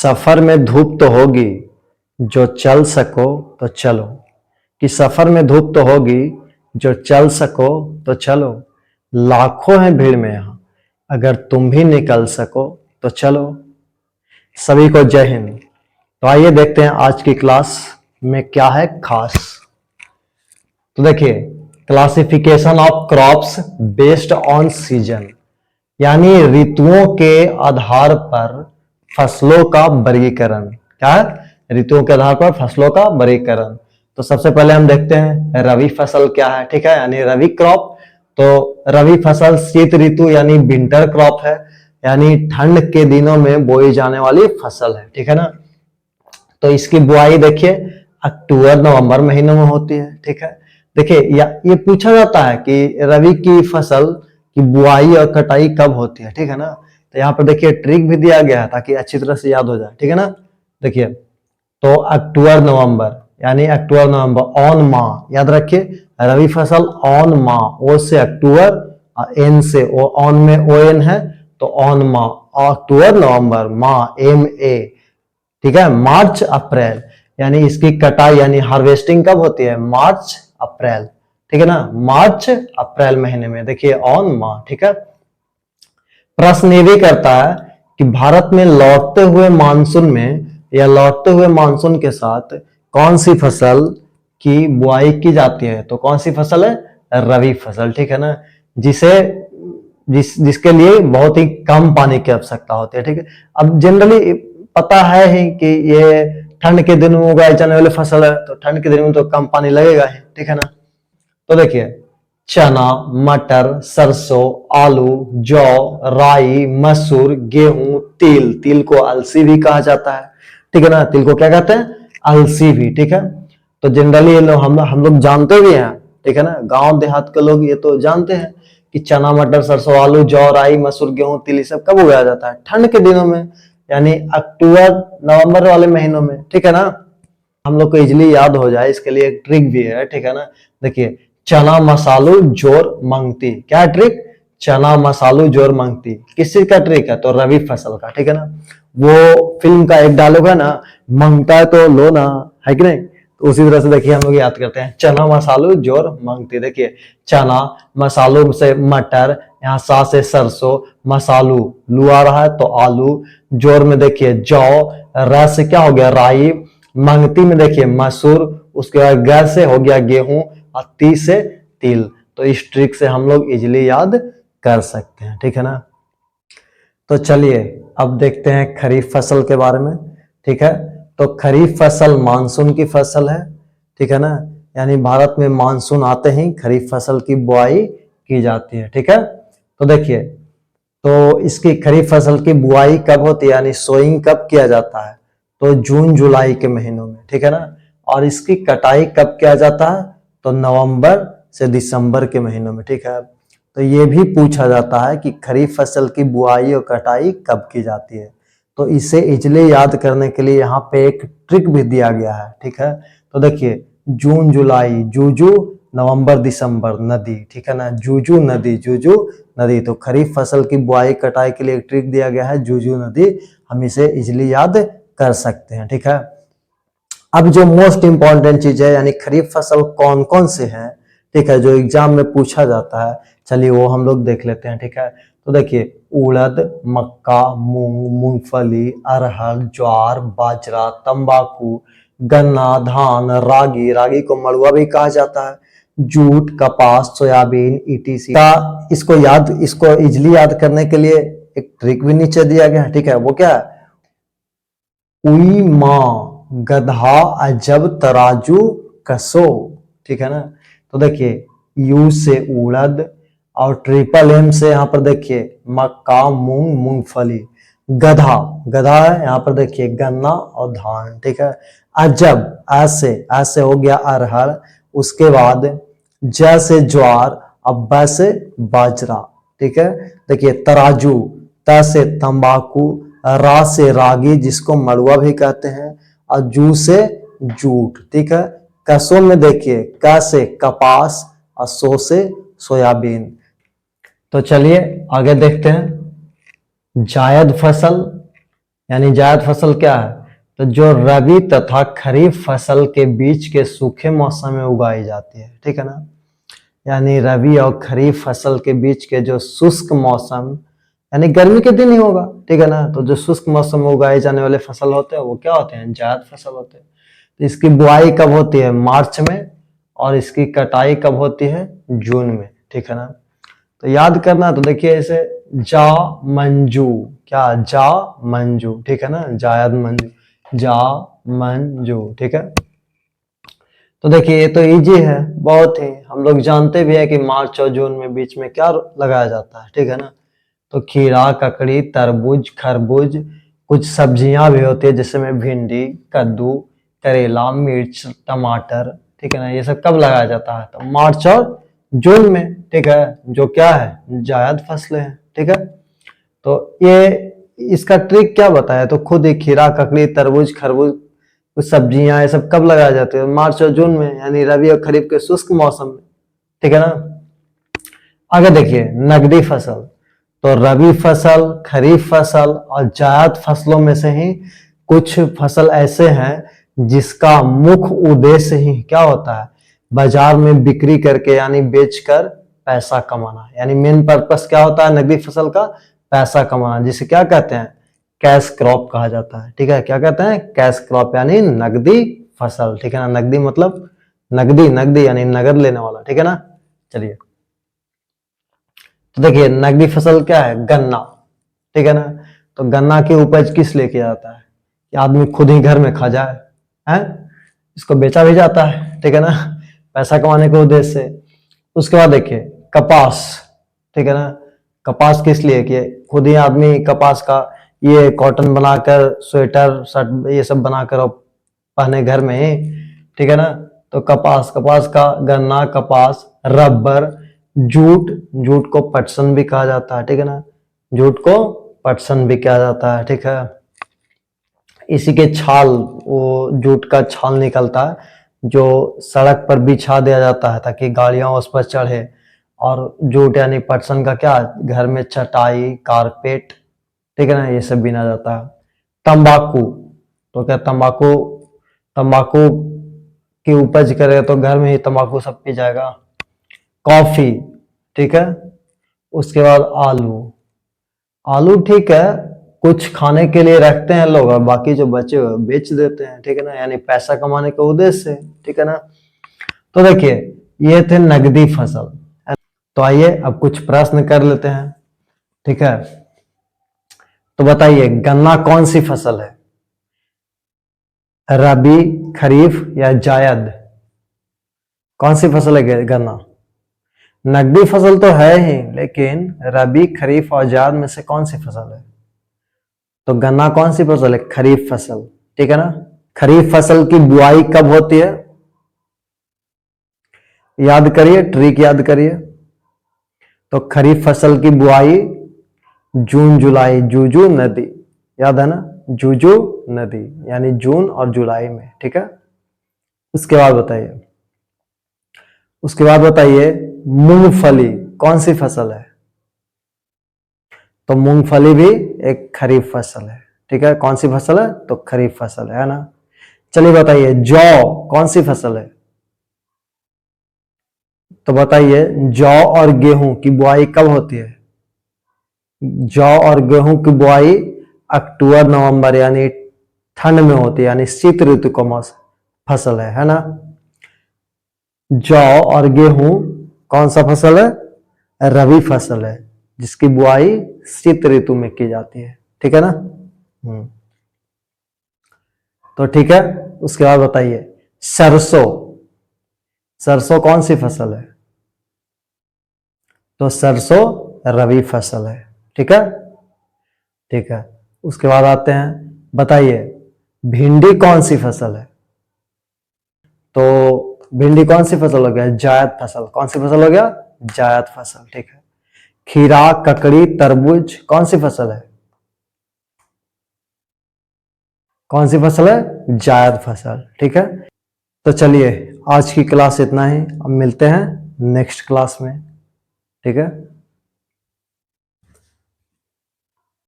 सफर में धूप तो होगी, जो चल सको तो चलो। कि सफर में धूप तो होगी, जो चल सको तो चलो। लाखों हैं भीड़ में यहाँ, अगर तुम भी निकल सको तो चलो। सभी को जय हिंद। तो आइए देखते हैं आज की क्लास में क्या है खास। तो देखिए, classification of crops based on season, यानी ऋतुओं के आधार पर फसलों का वर्गीकरण। क्या है? ऋतुओं के आधार पर फसलों का वर्गीकरण। तो सबसे पहले हम देखते हैं रवि फसल क्या है। ठीक है, यानी रवि क्रॉप। तो रवि फसल शीत ऋतु यानी विंटर क्रॉप है, यानी ठंड के दिनों में बोई जाने वाली फसल है। ठीक है ना। तो इसकी बुआई देखिए अक्टूबर नवंबर महीनों में होती है। ठीक है, देखिए ये पूछा जाता है कि रवि की फसल की बुआई और कटाई कब होती है। ठीक है ना। तो यहाँ पर देखिए ट्रिक भी दिया गया है ताकि अच्छी तरह से याद हो जाए। ठीक है ना। देखिए, तो अक्टूबर नवंबर यानी अक्टूबर नवंबर ऑन माह, याद रखिए रवि फसल ऑन माह, ओ से अक्टूबर, एन से ओ, ऑन में ओ एन है तो ऑन माह, अक्टूबर नवंबर, माह एम ए। ठीक है, मार्च अप्रैल यानी इसकी कटाई यानी हार्वेस्टिंग कब होती है? मार्च अप्रैल। ठीक है ना, मार्च अप्रैल महीने में देखिए ऑन माह। ठीक है, प्रश्न ये भी करता है कि भारत में लौटते हुए मानसून में या लौटते हुए मानसून के साथ कौन सी फसल की बुआई की जाती है? तो कौन सी फसल है? रवि फसल। ठीक है ना, जिसके लिए बहुत ही कम पानी की आवश्यकता होती है। ठीक है, अब जनरली पता है ही कि ये ठंड के दिन में उगाई जाने वाली फसल है, तो ठंड के दिन में तो कम पानी लगेगा ही। ठीक है ना। तो देखिए चना, मटर, सरसों, आलू, जौ, राई, मसूर, गेहूं, तिल, तिल को अलसी भी कहा जाता है। ठीक है ना, तिल को क्या कहते हैं? अलसी भी। ठीक है, तो जनरली हम लोग जानते भी हैं। ठीक है ना, गांव देहात के लोग ये तो जानते हैं कि चना, मटर, सरसों, आलू, जौ, राई, मसूर, गेहूं, तिल ये सब कब उगाया जाता है? ठंड के दिनों में, यानी अक्टूबर नवंबर वाले महीनों में। ठीक है ना, हम लोग को इजिली याद हो जाए इसके लिए एक ट्रिक भी है। ठीक है ना, देखिए चना मसालू जोर मंगती। क्या ट्रिक? चना मसालू जोर मंगती किस चीज का ट्रिक है? तो रवि फसल का। ठीक है ना, वो फिल्म का एक डायलॉग है ना, मंगता है तो लो ना, है कि नहीं? तो उसी तरह से देखिए हम लोग याद करते हैं चना मसालू जोर मंगती। देखिए चना, मसालू से मटर, यहाँ सा से सरसों, मसालू लू आ रहा है तो आलू, जोर में देखिए जौ, र से क्या हो गया? राई, मंगती में देखिए मसूर, उसके बाद ग से हो गया गेहूं और ती से तिल। तो इस ट्रिक से हम लोग इजिली याद कर सकते हैं। ठीक है ना। तो चलिए अब देखते हैं खरीफ फसल के बारे में। ठीक है, तो खरीफ फसल मानसून की फसल है। ठीक है ना, यानी भारत में मानसून आते ही खरीफ फसल की बुआई की जाती है। ठीक है, तो देखिए, तो इसकी खरीफ फसल की बुआई कब होती है यानी सोइंग कब किया जाता है? तो जून जुलाई के महीनों में। ठीक है ना, और इसकी कटाई कब किया जाता है? तो नवंबर से दिसंबर के महीनों में। ठीक है, तो ये भी पूछा जाता है कि खरीफ फसल की बुआई और कटाई कब की जाती है। तो इसे इजिली याद करने के लिए यहाँ पे एक ट्रिक भी दिया गया है। ठीक है, तो देखिए जून जुलाई जूजू, नवंबर दिसंबर नदी। ठीक है ना, जूजू नदी, जूजू नदी। तो खरीफ फसल की बुआई कटाई के लिए एक ट्रिक दिया गया है जूजू नदी, हम इसे इजिली याद कर सकते हैं। ठीक है, अब जो मोस्ट इंपॉर्टेंट चीज है यानी खरीफ फसल कौन कौन से हैं, ठीक है, जो एग्जाम में पूछा जाता है, चलिए वो हम लोग देख लेते हैं। ठीक है, तो देखिए उड़द, मक्का, मूंग, मूंगफली, अरहर, ज्वार, बाजरा, तंबाकू, गन्ना, धान, रागी, रागी को मड़ुआ भी कहा जाता है, जूट, कपास, सोयाबीन, ईटीसी का। इसको इजिली याद करने के लिए एक ट्रिक भी नीचे दिया गया है। ठीक है, वो क्या है? उई माँ गधा अजब तराजू कसो। ठीक है ना, तो देखिए यू से उड़द और ट्रिपल एम से यहाँ पर देखिए मक्का, मूंग, मूंगफली, गधा, गधा है यहाँ पर देखिए गन्ना और धान। ठीक है, अजब ऐसे हो गया अरहर, उसके बाद ज से ज्वार, अब ब से बाजरा। ठीक है, देखिए तराजू, त से तंबाकू, रा से रागी जिसको मड़ुआ भी कहते हैं, और जू से जूट। ठीक है, कसो में देखिए क से कपास और सो से सोयाबीन। तो चलिए आगे देखते हैं जायद फसल यानी जायद फसल क्या है? तो जो रबी तथा खरीफ फसल के बीच के सूखे मौसम में उगाई जाती है, ठीक है ना। यानी रबी और खरीफ फसल के बीच के जो शुष्क मौसम, यानी गर्मी के दिन ही होगा, ठीक है ना। तो जो शुष्क मौसम में उगाए जाने वाले फसल होते हैं वो क्या होते हैं? जायद फसल होते हैं। तो इसकी बुआई कब होती है? मार्च में, और इसकी कटाई कब होती है? जून में, ठीक है ना। तो याद करना, तो देखिए इसे जा मंजू, क्या जा मंजू, ठीक है ना, जायद मंजू, जा मंजू, ठीक है। तो देखिए ये तो इजी है बहुत ही, हम लोग जानते भी है कि मार्च और जून में बीच में क्या लगाया जाता है, ठीक है ना। तो खीरा, ककड़ी, तरबूज, खरबूज, कुछ सब्जियां भी होती है जिसमें भिंडी, कद्दू, करेला, मिर्च, टमाटर, ठीक है ना। ये सब कब लगाया जाता है? तो मार्च और जून में, ठीक है, जो क्या है? जायद फसलें हैं, ठीक है। तो ये इसका ट्रिक क्या बताया? तो खुद ही खीरा, ककड़ी, तरबूज, खरबूज, कुछ सब्जियां, ये सब कब लगाया जाते हैं? मार्च और जून में, यानी रबी और खरीफ के शुष्क मौसम में, ठीक है ना। आगे देखिए नकदी फसल। तो रबी फसल, खरीफ फसल और जायद फसलों में से ही कुछ फसल ऐसे हैं जिसका मुख्य उद्देश्य ही क्या होता है? बाजार में बिक्री करके यानी बेचकर पैसा कमाना। यानी मेन पर्पस क्या होता है नकदी फसल का? पैसा कमाना, जिसे क्या कहते हैं? कैश क्रॉप कहा जाता है, ठीक है। क्या कहते हैं? कैश क्रॉप, यानी नकदी फसल, ठीक है ना। नकदी मतलब नकदी, नकदी यानी नगद लेने वाला, ठीक है ना। चलिए, तो देखिए नकदी फसल क्या है? गन्ना, ठीक है ना। तो गन्ना की उपज किस लिए किया जाता है? कि आदमी खुद ही घर में खा जाए, हैं? इसको बेचा भी जाता है, ठीक है ना, पैसा कमाने के उद्देश्य से। उसके बाद देखिए कपास, ठीक है ना। कपास किस लिए? कि खुद ही आदमी कपास का ये कॉटन बनाकर स्वेटर, शर्ट, ये सब बनाकर और पहने घर में ही, ठीक है ना। तो कपास, कपास का गन्ना, कपास, रबर, जूट, जूट को पटसन भी कहा जाता है, ठीक है ना। जूट को पटसन भी कहा जाता है, ठीक है। इसी के छाल, वो जूट का छाल निकलता है जो सड़क पर बिछा दिया जाता है ताकि गाड़ियां उस पर चढ़े। और जूट यानी पटसन का क्या? घर में चटाई, कारपेट, ठीक है ना, ये सब बिना जाता है। तंबाकू, तो क्या तंबाकू, तंबाकू की उपज करे तो घर में ही तंबाकू सब पी जाएगा। कॉफी, ठीक है। उसके बाद आलू, आलू ठीक है, कुछ खाने के लिए रखते हैं लोग और बाकी जो बचे हुए बेच देते हैं, ठीक है ना, यानी पैसा कमाने के उद्देश्य से, ठीक है ना। तो देखिए ये थे नगदी फसल। तो आइए अब कुछ प्रश्न कर लेते हैं, ठीक है। तो बताइए गन्ना कौन सी फसल है? रबी, खरीफ या जायद? कौन सी फसल है गन्ना? नकदी फसल तो है ही, लेकिन रबी, खरीफ और जायद में से कौन सी फसल है? तो गन्ना कौन सी फसल है? खरीफ फसल, ठीक है ना। खरीफ फसल की बुआई कब होती है? याद करिए, ट्रिक याद करिए। तो खरीफ फसल की बुआई जून जुलाई, जूजू नदी, याद है ना, जूजू नदी, यानी जून और जुलाई में, ठीक है। उसके बाद बताइए, उसके बाद बताइए मूंगफली कौन सी फसल है? तो मूंगफली भी एक खरीफ फसल है, ठीक है। कौन सी फसल है? तो खरीफ फसल है ना। चलिए बताइए जौ कौन सी फसल है? तो बताइए जौ और गेहूं की बुआई कब होती है? जौ और गेहूं की बुआई अक्टूबर नवंबर यानी ठंड में होती है, यानी शीत ऋतु का मौसम फसल है ना। जौ और गेहूं कौन सा फसल है? रबी फसल है जिसकी बुआई शीत ऋतु में की जाती है, ठीक है ना। तो ठीक है, उसके बाद बताइए सरसों, सरसों कौन सी फसल है? तो सरसों रबी फसल है, ठीक है, ठीक है। उसके बाद आते हैं, बताइए भिंडी कौन सी फसल है? तो भिंडी कौन सी फसल हो गया? जायद फसल। कौन सी फसल हो गया? जायद फसल, ठीक है। खीरा, ककड़ी, तरबूज कौन सी फसल है? कौन सी फसल है? जायद फसल, ठीक है। तो चलिए आज की क्लास इतना ही, अब मिलते हैं नेक्स्ट क्लास में, ठीक है।